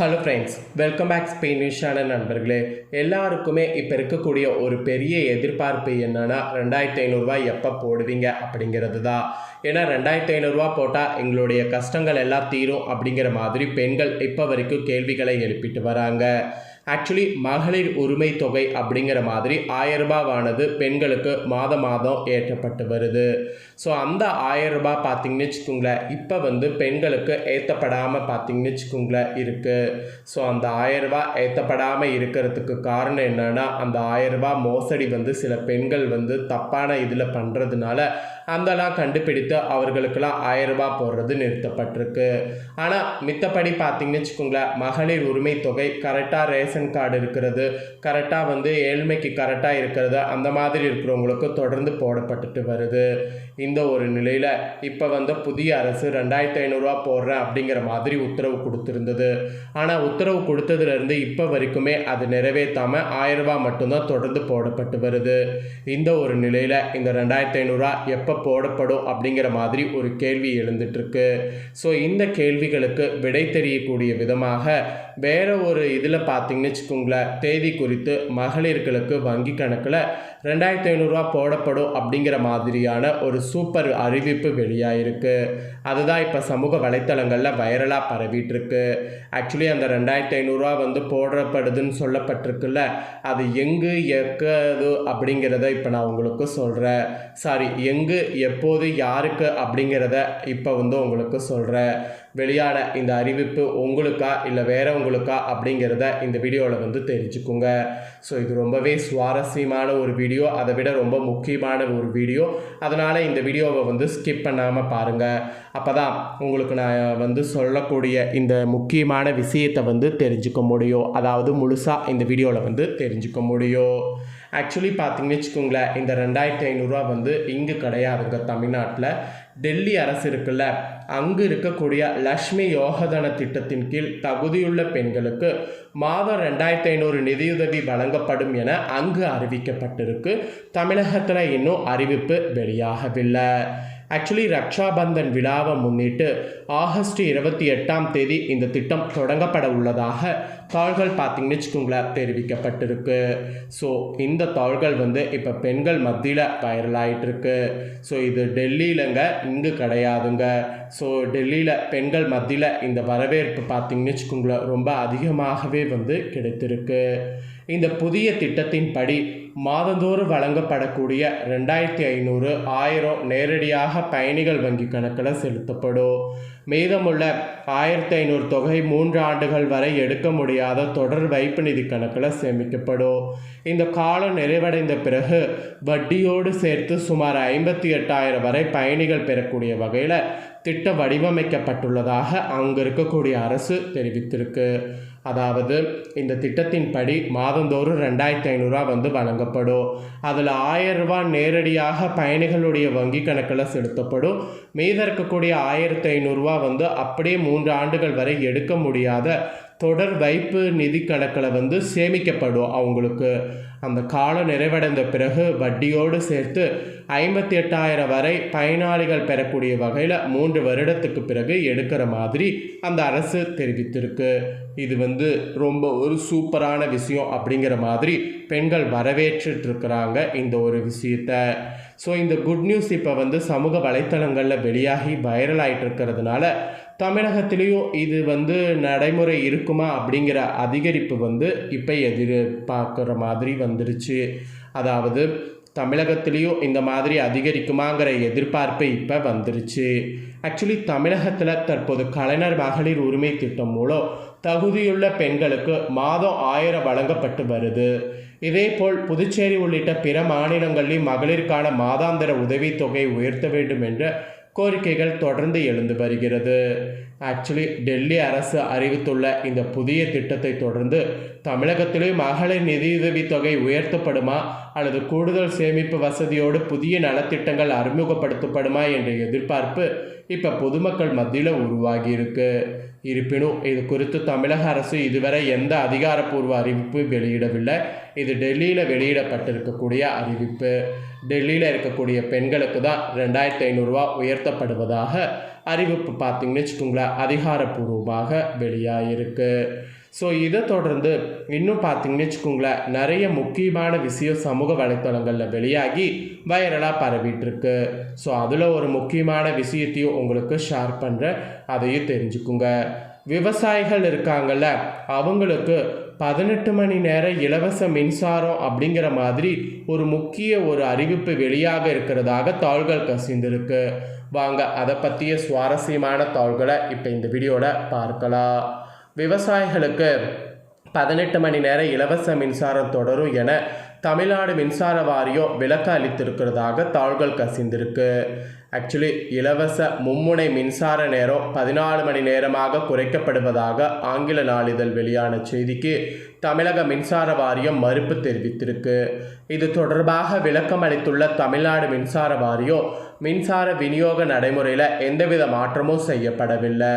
Hello friends, welcome back Spanish channel நண்பர்களே. எல்லாருக்குமே இப்போ இருக்கக்கூடிய ஒரு பெரிய எதிர்பார்ப்பு என்னென்னா 2500 எப்போ போடுவீங்க அப்படிங்கிறது தான். ஏன்னா 2500 போட்டால் எங்களுடைய கஷ்டங்கள் எல்லாம் தீரும் அப்படிங்கிற மாதிரி பெண்கள் இப்போ வரைக்கும் கேள்விகளை எழுப்பிட்டு வராங்க. ஆக்சுவலி மகளிர் உரிமை தொகை அப்படிங்கிற மாதிரி 1000 ரூபாவானது பெண்களுக்கு மாதம் ஏற்றப்பட்டு வருது. ஸோ அந்த 1000 ரூபாய் பார்த்திங்கன்னு வச்சுக்கோங்களேன், இப்போ பெண்களுக்கு ஏற்றப்படாமல் பார்த்திங்கன்னு வச்சுக்கோங்களேன் இருக்குது. ஸோ அந்த 1000 ரூபாய் ஏற்றப்படாமல் இருக்கிறதுக்கு காரணம் என்னென்னா, அந்த 1000 ரூபாய் மோசடி சில பெண்கள் தப்பான இதில் பண்ணுறதுனால அந்தலாம் கண்டுபிடித்து அவர்களுக்கெல்லாம் 1000 ரூபாய் போடுறது நிறுத்தப்பட்டிருக்கு. ஆனால் மித்தப்படி பார்த்திங்கன்னு வச்சுக்கோங்களேன், மகளிர் உரிமை தொகை கரெக்டாக ரேஷன் கார்டு இருக்கிறது, கரெக்டாக ஏழ்மைக்கு கரெக்டாக இருக்கிறது, அந்த மாதிரி இருக்கிறவங்களுக்கு தொடர்ந்து போடப்பட்டுட்டு வருது. இந்த ஒரு நிலையில் இப்போ புதிய அரசு 2500 போடுறேன் அப்படிங்கிற மாதிரி உத்தரவு கொடுத்துருந்தது. ஆனால் உத்தரவு கொடுத்ததுலேருந்து இப்போ வரைக்குமே அது நிறைவேற்றாமல் 1000 ரூபாய் மட்டும்தான் தொடர்ந்து போடப்பட்டு வருது. இந்த ஒரு நிலையில் இந்த 2500 எப்போ போடப்படும் அப்படிங்கிற மாதிரி ஒரு கேள்வி எழுந்துட்டுருக்கு. ஸோ இந்த கேள்விகளுக்கு விடை தெரியக்கூடிய விதமாக வேறு ஒரு இதில் பார்த்திங்கன்னு வச்சுக்கோங்களேன், தேதி குறித்து மகளிர்களுக்கு வங்கி கணக்கில் 2500 போடப்படும் அப்படிங்கிற மாதிரியான ஒரு சூப்பர் அறிவிப்பு வெளியாகிருக்கு. அதுதான் இப்போ சமூக வலைத்தளங்களில் வைரலாக பரவிட்டுருக்கு. ஆக்சுவலி அந்த 2500 போடப்படுதுன்னு சொல்லப்பட்டிருக்குல்ல, அது எங்கு எக்கது அப்படிங்கிறத இப்போ நான் உங்களுக்கு சொல்கிறேன். எங்கு எப்போது யாருக்கு அப்படிங்கிறத இப்போ உங்களுக்கு சொல்கிறேன். வெளியான இந்த அறிவிப்பு உங்களுக்கா இல்லை வேறவங்களுக்கா அப்படிங்கிறத இந்த வீடியோவில் தெரிஞ்சுக்குங்க. ஸோ இது ரொம்பவே சுவாரஸ்யமான ஒரு வீடியோ, அதை விட ரொம்ப முக்கியமான ஒரு வீடியோ. அதனால் இந்த வீடியோவை ஸ்கிப் பண்ணாமல் பாருங்கள். அப்போ தான் உங்களுக்கு நான் சொல்லக்கூடிய இந்த முக்கியமான விஷயத்தை தெரிஞ்சுக்க முடியும். அதாவது முழுசாக இந்த வீடியோவில் தெரிஞ்சுக்க முடியும். ஆக்சுவலி பார்த்திங்கன்னு வச்சுக்கோங்களேன், இந்த 2500 இங்கு கிடையாதுங்க. தமிழ்நாட்டில் டெல்லி அரசு இருக்குல்ல, அங்கு இருக்கக்கூடிய லக்ஷ்மி யோகதன திட்டத்தின் கீழ் தகுதியுள்ள பெண்களுக்கு மாதம் 2500 நிதியுதவி வழங்கப்படும் என அங்கு அறிவிக்கப்பட்டிருக்கு. தமிழகத்தில் இன்னும் அறிவிப்பு வெளியாகவில்லை. ஆக்சுவலி ரக்ஷாபந்தன் விழாவை முன்னிட்டு ஆகஸ்ட் 28 இந்த திட்டம் தொடங்கப்பட உள்ளதாக தாள்கள் பார்த்திங்கன்னு வச்சுக்கோங்களேன் தெரிவிக்கப்பட்டிருக்கு. ஸோ இந்த தாள்கள் இப்போ பெண்கள் மத்தியில் வைரல் ஆகிட்டுருக்கு. ஸோ இது டெல்லியிலங்க, இங்கு கிடையாதுங்க. ஸோ டெல்லியில் பெண்கள் மத்தியில் இந்த வரவேற்பு பார்த்திங்கன்னு வச்சுக்கோங்களேன் ரொம்ப அதிகமாகவே கிடைத்திருக்கு. இந்த புதிய திட்டத்தின் படி மாதந்தோறும் வழங்கப்படக்கூடிய 2500 1000 நேரடியாக பயணிகள் வங்கி கணக்கில் செலுத்தப்படும். மீதமுள்ள 1500 தொகை 3 ஆண்டுகள் வரை எடுக்க முடியாத தொடர் வைப்பு நிதி கணக்கில் சேமிக்கப்படும். இந்த காலம் நிறைவடைந்த பிறகு வட்டியோடு சேர்த்து சுமார் 58,000 வரை பயணிகள் பெறக்கூடிய வகையில் திட்டம் வடிவமைக்கப்பட்டுள்ளதாக அங்கு இருக்கக்கூடிய அரசு தெரிவித்திருக்கு. அதாவது இந்த திட்டத்தின் படி மாதந்தோறும் 2500 வழங்கப்படும். அதில் 1000 ரூபாய் நேரடியாக பயணிகளுடைய வங்கி கணக்கில் செலுத்தப்படும். மீத இருக்கக்கூடிய 1500 அப்படியே 3 ஆண்டுகள் வரை எடுக்க முடியாத தொடர் வைப்பு நிதி கணக்கில் சேமிக்கப்படும். அவங்களுக்கு அந்த காலம் நிறைவடைந்த பிறகு வட்டியோடு சேர்த்து 58,000 வரை பயனாளிகள் பெறக்கூடிய வகையில் 3 வருடத்துக்கு பிறகு எடுக்கிற மாதிரி அந்த அரசு தெரிவித்திருக்கு. இது ரொம்ப ஒரு சூப்பரான விஷயம் அப்படிங்கிற மாதிரி பெண்கள் வரவேற்றுருக்கிறாங்க இந்த ஒரு விஷயத்தை. ஸோ இந்த குட் நியூஸ் இப்போ சமூக வலைத்தளங்களில் வெளியாகி வைரல் ஆகிட்டு இருக்கிறதுனால தமிழகத்திலையும் இது நடைமுறை இருக்குமா அப்படிங்கிற அதிகரிப்பு இப்போ எதிர்பார்க்குற மாதிரி வந்துருச்சு. அதாவது தமிழகத்திலையும் இந்த மாதிரி அதிகரிக்குமாங்கிற எதிர்பார்ப்பு இப்போ வந்துருச்சு. ஆக்சுவலி தமிழகத்தில் தற்போது கலைஞர் மகளிர் உரிமை திட்டம் மூலம் தகுதியுள்ள பெண்களுக்கு மாதம் 1000 வழங்கப்பட்டு வருது. இதேபோல் புதுச்சேரி உள்ளிட்ட பிற மாநிலங்களில் மகளிருக்கான மாதாந்திர உதவித்தொகை உயர்த்த வேண்டும் என்ற கோரிக்கைகள் தொடர்ந்து எழுந்து வருகிறது. ஆக்சுவலி டெல்லி அரசு அறிவித்துள்ள இந்த புதிய திட்டத்தை தொடர்ந்து தமிழகத்திலே மகளிர் நிதியுதவி தொகை உயர்த்தப்படுமா அல்லது கூடுதல் சேமிப்பு வசதியோடு புதிய நலத்திட்டங்கள் அறிமுகப்படுத்தப்படுமா என்ற எதிர்பார்ப்பு இப்போ பொதுமக்கள் மத்தியில் உருவாகியிருக்கு. இருப்பினும் இது குறித்து தமிழக அரசு இதுவரை எந்த அதிகாரப்பூர்வ அறிவிப்பு வெளியிடவில்லை. இது டெல்லியில் வெளியிடப்பட்டிருக்கக்கூடிய அறிவிப்பு. டெல்லியில் இருக்கக்கூடிய பெண்களுக்கு தான் 2500 உயர்த்தப்படுவதாக அறிவிப்பு பார்த்திங்கன்னு வச்சுக்கோங்களேன் அதிகாரப்பூர்வமாக வெளியாகிருக்கு. ஸோ இதை தொடர்ந்து இன்னும் பார்த்திங்கன்னு வச்சுக்கோங்களேன் நிறைய முக்கியமான விஷயம் சமூக வலைத்தளங்களில் வெளியாகி வைரலாக பரவிட்டுருக்கு. ஸோ அதில் ஒரு முக்கியமான விஷயத்தையும் உங்களுக்கு ஷேர் பண்ணுறேன், அதையும் தெரிஞ்சுக்குங்க. விவசாயிகள் இருக்காங்கள்ல, அவங்களுக்கு 18 மணி நேரம் இலவச மின்சாரம் அப்படிங்கிற மாதிரி ஒரு அறிவிப்பு வெளியாக இருக்கிறதாக தாள்கள் கசிந்திருக்கு. வாங்க அதை பற்றிய சுவாரஸ்யமான தாள்களை இப்போ இந்த வீடியோவில் பார்க்கலாம். விவசாயிகளுக்கு 18 மணி நேரம் இலவச மின்சாரம் தொடரும் என தமிழ்நாடு மின்சார வாரியம் விளக்கம் அளித்திருக்கிறதாக தாள்கள் கசிந்திருக்கு. ஆக்சுவலி இலவச மும்முனை மின்சார நேரம் 14 மணி நேரமாக குறைக்கப்படுவதாக ஆங்கில நாளிதழ் வெளியான செய்திக்கு தமிழக மின்சார வாரியம் மறுப்பு தெரிவித்திருக்கு. இது தொடர்பாக விளக்கம் அளித்துள்ள தமிழ்நாடு மின்சார வாரியம் மின்சார விநியோக நடைமுறையில் எந்தவித மாற்றமும் செய்யப்படவில்லை.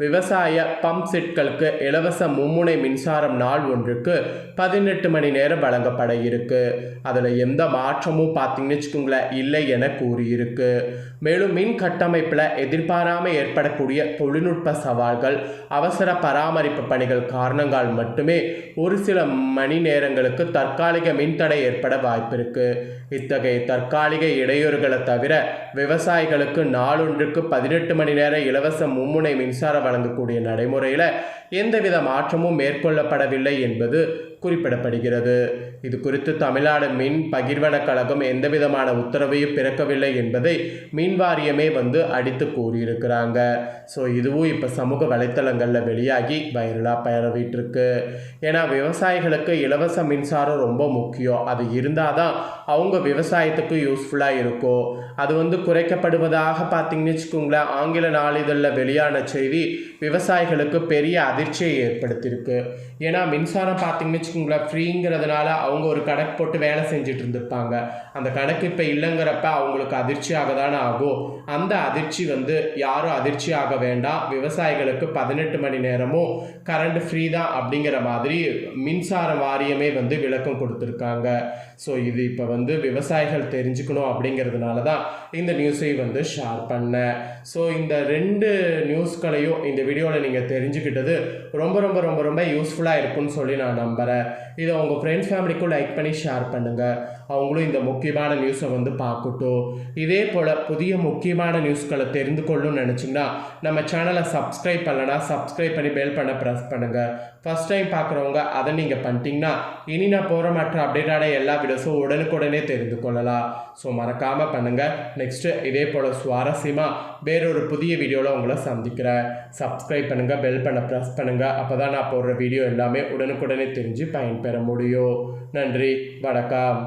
விவசாய பம்ப் செட்களுக்கு இலவச மும்முனை மின்சாரம் நாள் ஒன்றுக்கு 18 மணி நேரம் வழங்கப்பட இருக்கு. அதில் எந்த மாற்றமும் பார்த்தீங்கன்னு வச்சுக்கோங்களேன் இல்லை என கூறியிருக்கு. மேலும் மின் கட்டமைப்பில் எதிர்பாராமல் ஏற்படக்கூடிய தொழில்நுட்ப சவால்கள், அவசர பராமரிப்பு பணிகள் காரணங்களால் மட்டுமே ஒரு சில மணி நேரங்களுக்கு தற்காலிக மின்தடை ஏற்பட வாய்ப்பிருக்கு. இத்தகைய தற்காலிக இடையூறுகளை தவிர விவசாயிகளுக்கு நாளொன்றுக்கு 18 மணி நேரம் இலவச மும்முனை மின்சாரம் வழங்கக்கூடிய நடைமுறையில் எந்தவித மாற்றமும் மேற்கொள்ளப்படவில்லை என்பது குறிப்பிடப்படுகிறது. இது குறித்து தமிழ்நாடு மின் பகிர்வன கழகம் எந்தவிதமான உத்தரவையும் பிறக்கவில்லை என்பதை மின் வாரியமே அடித்து கூறியிருக்கிறாங்க. ஸோ இதுவும் இப்போ சமூக வலைத்தளங்களில் வெளியாகி வைரலாக பரவிட்டுருக்கு. ஏன்னா விவசாயிகளுக்கு இலவச மின்சாரம் ரொம்ப முக்கியம். அது இருந்தால் தான் அவங்க விவசாயத்துக்கு யூஸ்ஃபுல்லாக இருக்கும். அது குறைக்கப்படுவதாக பார்த்தீங்கன்னு வச்சுக்கோங்களேன் ஆங்கில நாளிதழில் வெளியான செய்தி விவசாயிகளுக்கு பெரிய அதிர்ச்சியை ஏற்படுத்தியிருக்கு. ஏன்னா மின்சாரம் பார்த்தீங்கன்னு வச்சுக்கோங்களேன் ஃப்ரீங்கிறதுனால அவங்க ஒரு கணக்கு போட்டு வேலை செஞ்சுட்டு இருந்திருப்பாங்க. அந்த கணக்கு இப்போ இல்லைங்கிறப்ப அவங்களுக்கு அதிர்ச்சியாக தானே ஆகும். அந்த அதிர்ச்சி யாரும் அதிர்ச்சி ஆக வேண்டாம். விவசாயிகளுக்கு 18 மணி நேரமும் கரண்ட் ஃப்ரீ தான் அப்படிங்கிற மாதிரி மின்சார வாரியமே விளக்கம் கொடுத்துருக்காங்க. ஸோ இது இப்போ விவசாயிகள் தெரிஞ்சுக்கணும் அப்படிங்கிறதுனால தான் இந்த நியூஸை ஷேர் பண்ணேன். ஸோ இந்த 2 நியூஸ்களையும் இந்த வீடியோவில் நீங்கள் தெரிஞ்சுக்கிட்டது ரொம்ப ரொம்ப ரொம்ப ரொம்ப யூஸ்ஃபுல்லாக இருக்குன்னு சொல்லி நான் நம்புகிறேன். இதை உங்கள் ஃப்ரெண்ட்ஸ் ஃபேமிலிக்கும் லைக் பண்ணி ஷேர் பண்ணுங்கள். அவங்களும் இந்த முக்கியமான நியூஸை பார்க்கட்டும். இதே போல் புதிய முக்கியமான நியூஸ்களை தெரிந்து கொள்ளணும்னு நினச்சிங்கன்னா நம்ம சேனலை சப்ஸ்கிரைப் பண்ணலைன்னா சப்ஸ்கிரைப் பண்ணி பெல் பண்ண ப்ரெஸ் பண்ணுங்கள். ஃபஸ்ட் டைம் பார்க்குறவங்க அதை நீங்கள் பண்ணிட்டீங்கன்னா இனி நான் போகிற மற்ற அப்டேட்டான எல்லா வீடியோஸும் உடனுக்குடனே தெரிந்து கொள்ளலாம். ஸோ மறக்காமல் பண்ணுங்கள். நெக்ஸ்ட்டு இதே போல் சுவாரஸ்யமாக வேறொரு புதிய வீடியோவில் உங்களை சந்திக்கிறேன். சப்ஸ்கிரைப் பண்ணுங்கள், பெல் பண்ண ப்ரெஸ் பண்ணுங்கள். அப்போ தான் நான் போடுற வீடியோ எல்லாமே உடனுக்குடனே தெரிஞ்சு பயன்பெற முடியும். நன்றி, வணக்கம்.